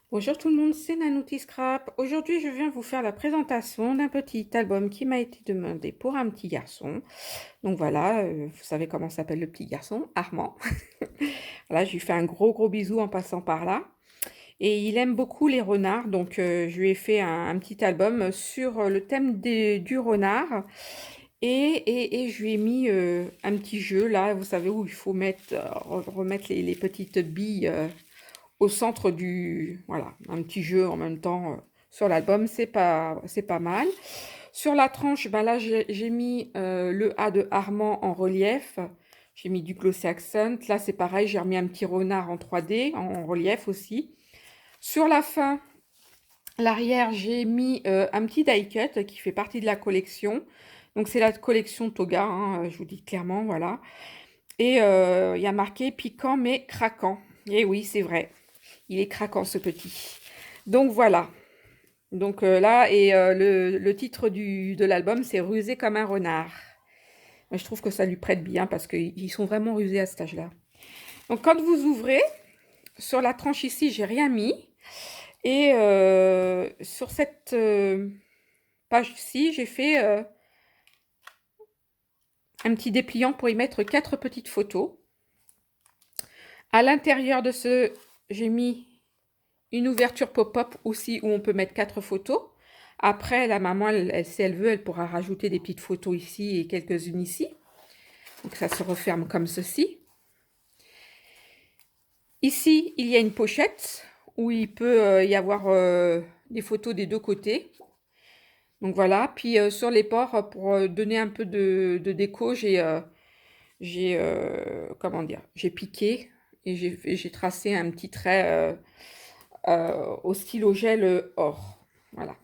Bonjour tout le monde, c'est Nanouti Scrap. Aujourd'hui, je viens vous faire la présentation d'un petit album qui m'a été demandé pour un petit garçon. Donc voilà, vous savez comment s'appelle le petit garçon, Armand. Voilà, je lui fais un gros bisou en passant par là. Et il aime beaucoup les renards, donc je lui ai fait un petit album sur le thème du renard. Et je lui ai mis un petit jeu là, vous savez, où il faut mettre, remettre les petites billes au centre du... Voilà, un petit jeu en même temps sur l'album, c'est pas mal. Sur la tranche, ben là, j'ai mis le A de Armand en relief. J'ai mis du glossy accent. Là, c'est pareil, j'ai remis un petit renard en 3D, en relief aussi. Sur la fin, l'arrière, j'ai mis un petit die cut qui fait partie de la collection. Donc, c'est la collection Toga, hein, je vous dis clairement, voilà. Et il y a marqué piquant mais craquant. Et oui, c'est vrai. Il est craquant ce petit. Donc voilà. Donc là, et le titre de l'album, c'est Rusé comme un renard. Moi, je trouve que ça lui prête bien parce qu'ils sont vraiment rusés à cet âge-là. Donc quand vous ouvrez, sur la tranche ici, j'ai rien mis. Et sur cette page-ci, j'ai fait un petit dépliant pour y mettre 4 petites photos. À l'intérieur de ce, j'ai mis une ouverture pop-up aussi où on peut mettre 4 photos. Après, la maman, si elle veut, elle pourra rajouter des petites photos ici et quelques-unes ici. Donc ça se referme comme ceci. Ici, il y a une pochette où il peut y avoir des photos des deux côtés. Donc voilà. Puis sur les bords, pour donner un peu de déco, comment dire, j'ai piqué et j'ai tracé un petit trait au stylo gel or. Voilà.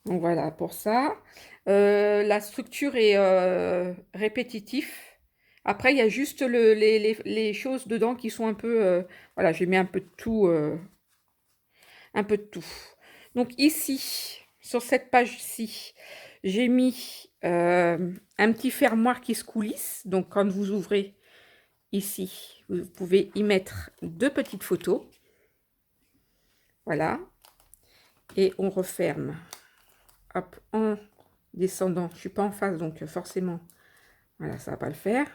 Donc voilà pour ça. La structure est répétitive. Après, il y a juste les choses dedans qui sont un peu... voilà, j'ai mis un peu de tout. Un peu de tout. Donc ici, sur cette page-ci, j'ai mis un petit fermoir qui se coulisse. Donc quand vous ouvrez ici, vous pouvez y mettre 2 petites photos. Voilà. Et on referme. Hop, en descendant. Je ne suis pas en face, donc forcément, voilà, ça va pas le faire.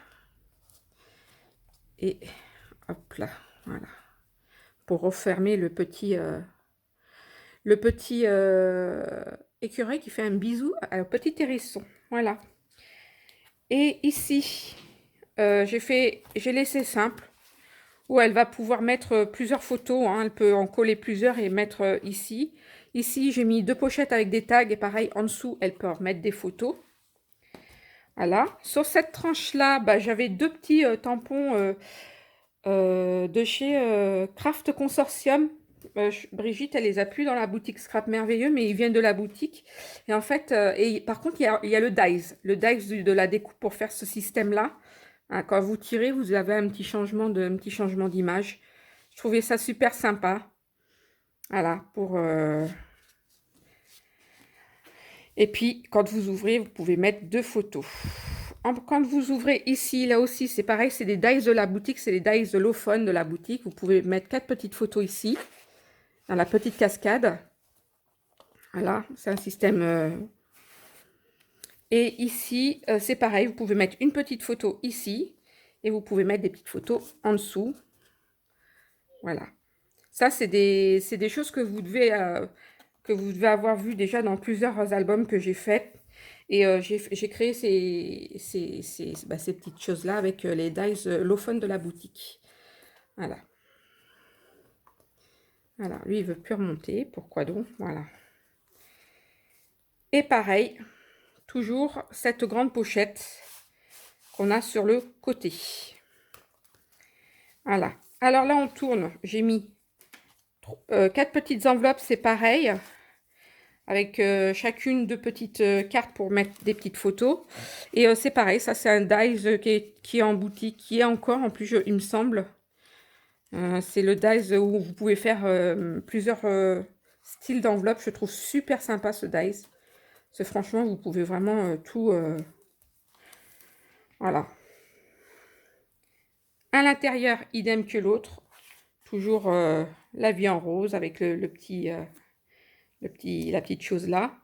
Et hop là, voilà. Pour refermer le petit écureuil qui fait un bisou à un petit hérisson. Voilà. Et ici, j'ai laissé simple, où elle va pouvoir mettre plusieurs photos. Hein, elle peut en coller plusieurs et mettre ici. Ici, j'ai mis 2 pochettes avec des tags. Et pareil, en dessous, elle peut remettre des photos. Voilà. Sur cette tranche-là, bah, j'avais 2 petits tampons de chez Craft Consortium. Brigitte, elle les a plus dans la boutique Scrap Merveilleux, mais ils viennent de la boutique. Et en fait, et par contre, il y a le dies de la découpe pour faire ce système-là. Hein, quand vous tirez, vous avez un petit changement d'image. Je trouvais ça super sympa. Voilà, pour... Et puis, quand vous ouvrez, vous pouvez mettre 2 photos. Quand vous ouvrez ici, là aussi, c'est pareil, c'est des dies de la boutique, c'est les dies de l'Ophone de la boutique. Vous pouvez mettre 4 petites photos ici, dans la petite cascade. Voilà, c'est un système... Et ici, c'est pareil, vous pouvez mettre une petite photo ici, et vous pouvez mettre des petites photos en dessous. Voilà. Ça, c'est des choses que vous devez avoir vu déjà dans plusieurs albums que j'ai faits. Et j'ai créé ces petites choses-là avec les dies Lophone de la boutique. Voilà. Voilà. Lui, il veut plus remonter. Pourquoi donc? Voilà. Et pareil, toujours cette grande pochette qu'on a sur le côté. Voilà. Alors là, on tourne. J'ai mis 4 petites enveloppes, c'est pareil. Avec chacune 2 petites cartes pour mettre des petites photos. Et c'est pareil, ça c'est un dies qui est en boutique, qui est encore en plus, il me semble. C'est le dies où vous pouvez faire plusieurs styles d'enveloppe. Je trouve super sympa ce dies. Franchement, vous pouvez vraiment tout... voilà. À l'intérieur, idem que l'autre. Toujours la vie en rose avec le petit, la petite chose là.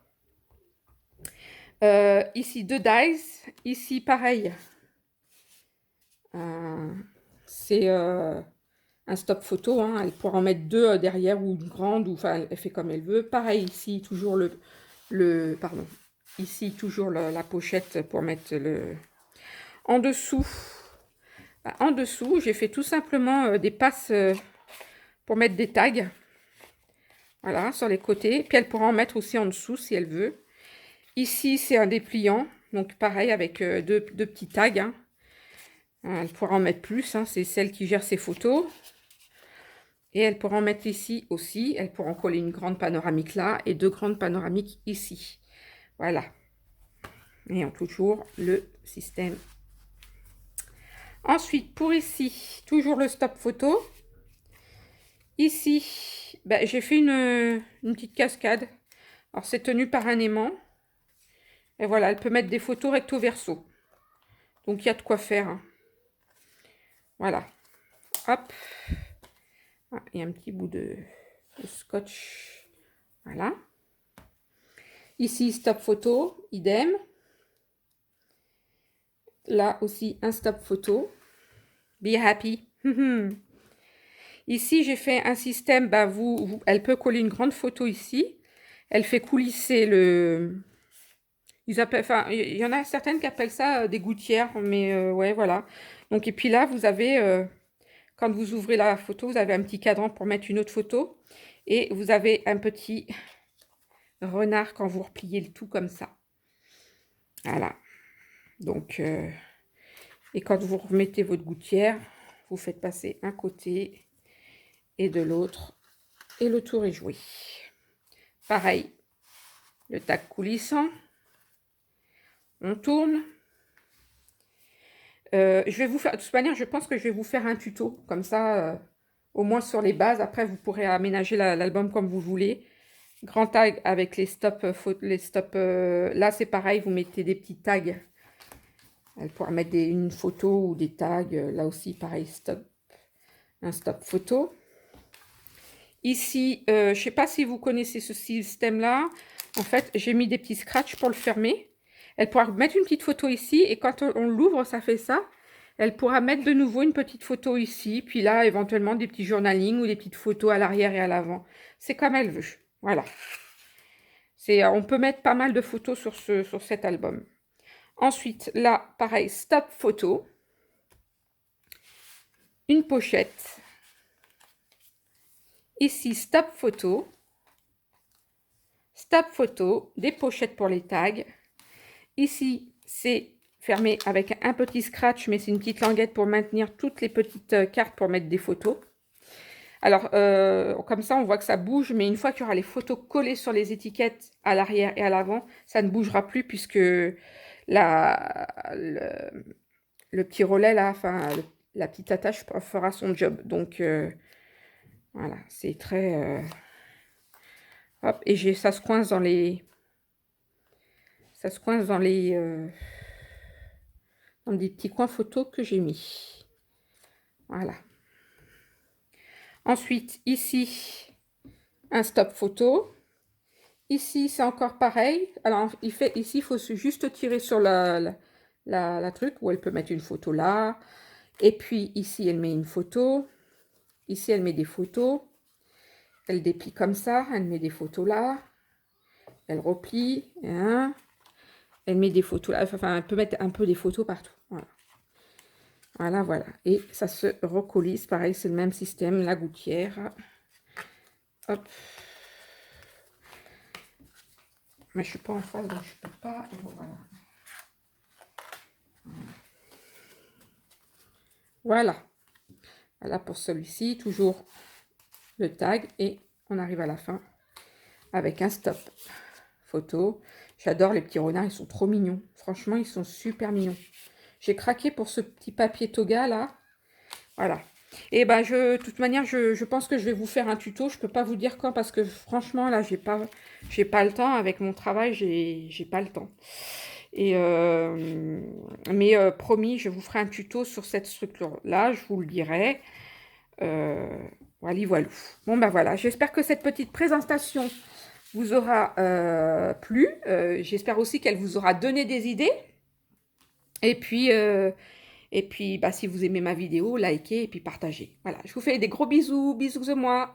Ici, 2 dies. Ici, pareil. C'est un stop photo, hein. Elle pourra en mettre 2 derrière ou une grande, ou enfin, elle fait comme elle veut. Pareil, ici, toujours pardon. Ici, toujours la pochette pour mettre le... En dessous, en dessous, j'ai fait tout simplement des passes pour mettre des tags. Voilà, sur les côtés. Puis elle pourra en mettre aussi en dessous si elle veut. Ici, c'est un dépliant. Donc pareil, avec deux petits tags. Hein. Elle pourra en mettre plus. Hein. C'est celle qui gère ses photos. Et elle pourra en mettre ici aussi. Elle pourra en coller une grande panoramique là et 2 grandes panoramiques ici. Voilà. Et on toujours le système. Ensuite, pour ici, toujours le stop photo. Ici, ben, j'ai fait une petite cascade. Alors, c'est tenu par un aimant. Et voilà, elle peut mettre des photos recto verso. Donc, il y a de quoi faire. Hein. Voilà. Hop. Ah, il y a un petit bout de scotch. Voilà. Ici, stop photo, idem. Là aussi, un stop photo. Be happy. Ici, j'ai fait un système, bah, elle peut coller une grande photo ici. Elle fait coulisser le... Enfin, il y en a certaines qui appellent ça des gouttières, mais ouais, voilà. Donc, et puis là, vous avez, quand vous ouvrez la photo, vous avez un petit cadran pour mettre une autre photo. Et vous avez un petit renard quand vous repliez le tout comme ça. Voilà. Donc, et quand vous remettez votre gouttière, vous faites passer un côté et de l'autre. Et le tour est joué. Pareil, le tag coulissant. On tourne. Je vais vous faire, de toute manière, je pense que je vais vous faire un tuto. Comme ça, au moins sur les bases. Après, vous pourrez aménager l'album comme vous voulez. Grand tag avec les stops. Là, c'est pareil, vous mettez des petits tags. Elle pourra mettre une photo ou des tags. Là aussi, pareil, stop. Un stop photo. Ici, je ne sais pas si vous connaissez ce système-là. En fait, j'ai mis des petits scratchs pour le fermer. Elle pourra mettre une petite photo ici. Et quand on l'ouvre, ça fait ça. Elle pourra mettre de nouveau une petite photo ici. Puis là, éventuellement, des petits journaling ou des petites photos à l'arrière et à l'avant. C'est comme elle veut. Voilà. On peut mettre pas mal de photos sur cet album. Ensuite, là, pareil, stop photo. Une pochette. Ici, stop photo. Stop photo. Des pochettes pour les tags. Ici, c'est fermé avec un petit scratch, mais c'est une petite languette pour maintenir toutes les petites cartes pour mettre des photos. Alors, comme ça, on voit que ça bouge, mais une fois qu'il y aura les photos collées sur les étiquettes à l'arrière et à l'avant, ça ne bougera plus puisque le petit relais, là, enfin, la petite attache fera son job. Donc, voilà, c'est très... hop, et ça se coince dans les... Ça se coince dans les... dans des petits coins photos que j'ai mis. Voilà. Ensuite, ici, un stop photo. Ici, c'est encore pareil. Alors, ici, il faut juste tirer sur la truc où elle peut mettre une photo là. Et puis, ici, elle met une photo. Ici, elle met des photos. Elle déplie comme ça. Elle met des photos là. Elle replie. Hein. Elle met des photos là. Enfin, elle peut mettre un peu des photos partout. Voilà. Voilà, voilà. Et ça se recollise. Pareil, c'est le même système. La gouttière. Hop. Mais je suis pas en face, donc je peux pas. Voilà. Voilà. Voilà pour celui-ci. Toujours le tag. Et on arrive à la fin avec un stop photo. J'adore les petits renards. Ils sont trop mignons. Franchement, ils sont super mignons. J'ai craqué pour ce petit papier toga là. Voilà. Et ben, de toute manière, je pense que je vais vous faire un tuto. Je peux pas vous dire quand parce que franchement, là, j'ai pas le temps. Avec mon travail, j'ai pas le temps. Et mais promis, je vous ferai un tuto sur cette structure. Là, je vous le dirai. Voilà, voilà. Bon, ben voilà, j'espère que cette petite présentation vous aura plu. J'espère aussi qu'elle vous aura donné des idées. Et puis bah, si vous aimez ma vidéo, likez et puis partagez. Voilà, je vous fais des gros bisous. Bisous de moi.